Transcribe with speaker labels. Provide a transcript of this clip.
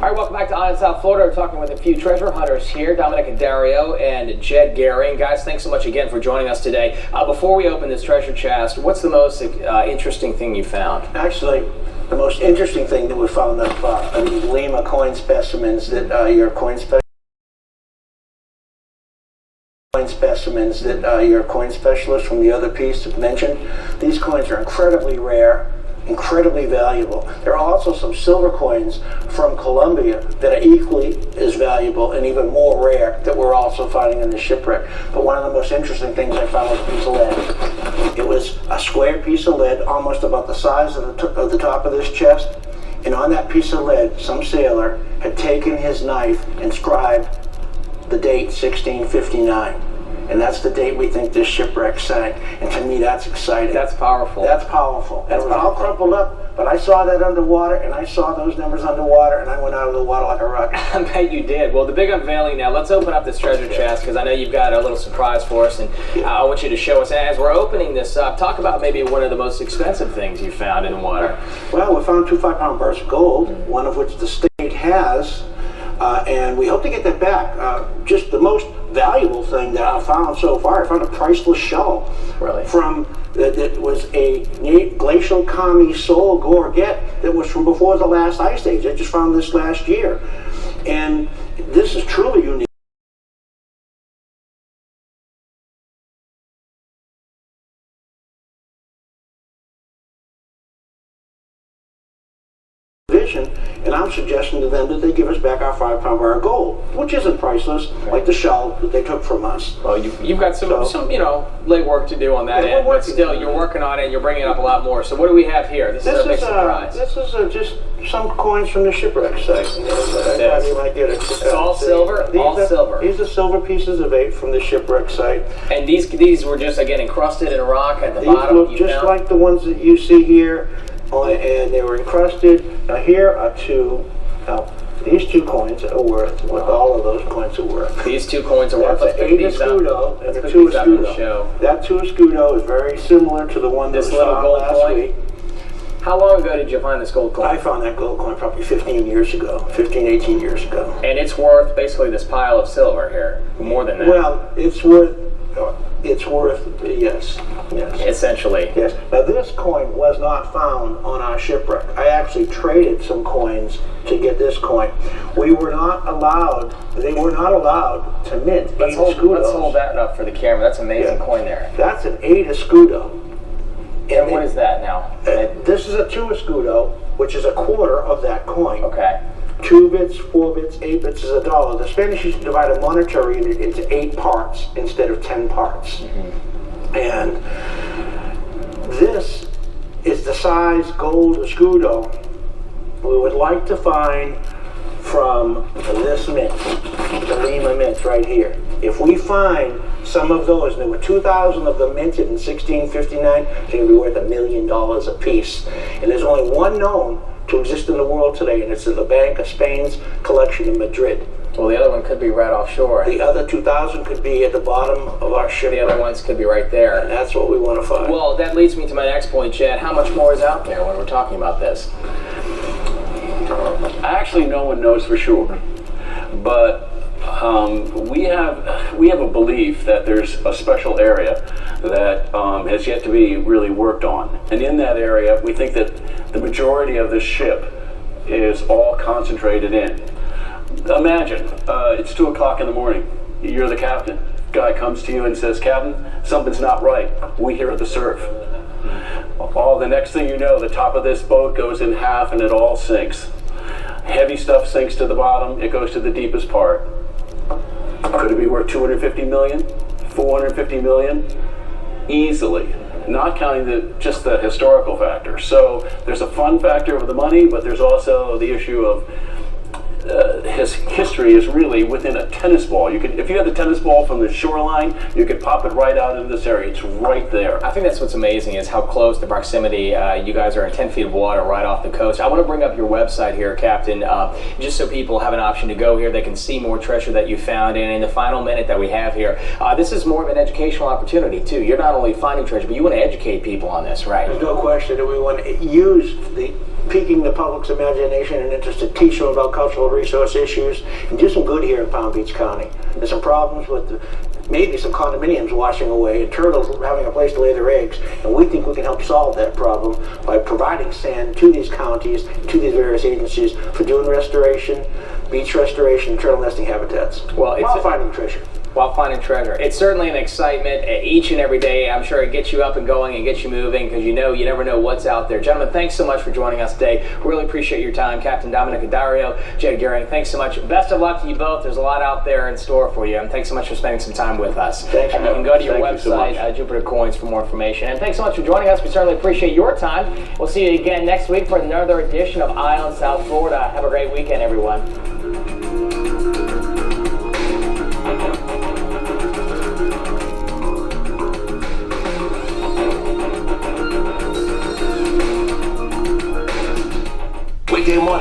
Speaker 1: All right, welcome back to Island South Florida. We're talking with a few treasure hunters here, Dominic and Dario and Jed Gehring. Guys, thanks so much again for joining us today. Before we open this treasure chest, what's the most interesting thing you found?
Speaker 2: Actually, the most interesting thing that we found up are these Lima coin specimens that your coin specialist from the other piece mentioned. These coins are incredibly rare, incredibly valuable. There are also some silver coins from Colombia that are equally as valuable and even more rare that we're also finding in the shipwreck. But one of the most interesting things I found was a piece of lead. It was a square piece of lead, almost about the size of the top of this chest. And on that piece of lead, some sailor had taken his knife and scribed the date 1659. And that's the date we think this shipwreck sank. And to me, that's exciting. That's powerful. That's powerful. It was all crumpled up, but I saw that underwater, and I saw those numbers underwater, and I went out of the water like a rocket.
Speaker 1: I bet you did. Well, the big unveiling now. Let's open up this treasure chest, because I know you've got a little surprise for us, and I want you to show us. As we're opening this up, talk about maybe one of the most expensive things you found in the water.
Speaker 2: Well, we found 2 5-pound bars of gold, one of which the state has. And we hope to get that back. Just the most valuable thing that I found so far, I found a priceless shell.
Speaker 1: Really?
Speaker 2: That was a glacial kami soul gorget that was from before the last ice age. I just found this last year. And this is truly unique. And I'm suggesting to them that they give us back our 5-pound bar of gold, which isn't priceless, like the shell that they took from us.
Speaker 1: Well, you've got some legwork to do on that end, but still, you're working on it and you're bringing up a lot more. So what do we have here? This is a big surprise.
Speaker 2: This is just some coins from the shipwreck site.
Speaker 1: It's all silver? Silver.
Speaker 2: These are silver pieces of 8 from the shipwreck site.
Speaker 1: And these were just, again, encrusted in rock at the bottom?
Speaker 2: These look just like the ones that you see here. And they were encrusted. Now here are these 2 coins are worth what all of those coins are worth.
Speaker 1: These 2 coins are worth.
Speaker 2: That's an 8 escudo and a 2 escudo. That 2 escudo is very similar to the one that was found last week.
Speaker 1: How long ago did you find this gold coin?
Speaker 2: I found that gold coin probably 15 years ago, 15, 18 years ago.
Speaker 1: And it's worth basically this pile of silver here, more than that.
Speaker 2: Well, it's worth, yes.
Speaker 1: Essentially.
Speaker 2: Yes. Now this coin was not found on our shipwreck. I actually traded some coins to get this coin. They were not allowed to mint 8 escudos.
Speaker 1: Let's hold that up for the camera. That's an amazing coin there.
Speaker 2: That's an 8 escudo.
Speaker 1: And what is that now?
Speaker 2: This is a 2 escudo, which is a quarter of that coin.
Speaker 1: Okay.
Speaker 2: 2 bits, 4 bits, 8 bits is $1. The Spanish used to divide a monetary unit into 8 parts instead of 10 parts. And this is the size gold escudo we would like to find from this mint, the Lima mint right here. If we find some of those, and there were 2,000 of them minted in 1659, they're going to be worth $1 million a piece. And there's only one known to exist in the world today, and it's in the Bank of Spain's collection in Madrid.
Speaker 1: Well, the other one could be right offshore.
Speaker 2: The other 2,000 could be at the bottom of our ship.
Speaker 1: The other ones could be right there.
Speaker 2: And that's what we want to find.
Speaker 1: Well, that leads me to my next point, Chad. How much more is out there when we're talking about this?
Speaker 3: Actually, no one knows for sure. But we have a belief that there's a special area that has yet to be really worked on. And in that area, we think that the majority of the ship is all concentrated in. Imagine, it's 2 o'clock in the morning. You're the captain. Guy comes to you and says, "Captain, something's not right. We hear the surf." The next thing you know, the top of this boat goes in half and it all sinks. Heavy stuff sinks to the bottom. It goes to the deepest part. Could it be worth 250 million? 450 million? Easily. Not counting just the historical factor. So there's a fun factor of the money, but there's also the issue of his history is really within a tennis ball. You could, if you had the tennis ball from the shoreline, you could pop it right out into this area. It's right there.
Speaker 1: I think that's what's amazing is how close the proximity. You guys are in 10 feet of water right off the coast. I want to bring up your website here, Captain, just so people have an option to go here. They can see more treasure that you found. And in the final minute that we have here, this is more of an educational opportunity too. You're not only finding treasure, but you want to educate people on this, right?
Speaker 2: There's no question that we want to use piquing the public's imagination and interest to teach them about cultural resource issues and do some good here in Palm Beach County. There's some problems with maybe some condominiums washing away and turtles having a place to lay their eggs, and we think we can help solve that problem by providing sand to these counties, to these various agencies for dune restoration, beach restoration, and turtle nesting habitats.
Speaker 1: Well,
Speaker 2: while finding treasure.
Speaker 1: While finding treasure. It's certainly an excitement each and every day. I'm sure it gets you up and going and gets you moving, because you never know what's out there. Gentlemen, thanks so much for joining us today. Really appreciate your time. Captain Dominic Adario, Jed Gearing, thanks so much. Best of luck to you both. There's a lot out there in store for you, and thanks so much for spending some time with us.
Speaker 2: Thanks.
Speaker 1: And you can go to your website, Jupiter Coins, for more information. And thanks so much for joining us. We certainly appreciate your time. We'll see you again next week for another edition of Eye on South Florida. Have a great weekend, everyone.
Speaker 4: Weekday morning.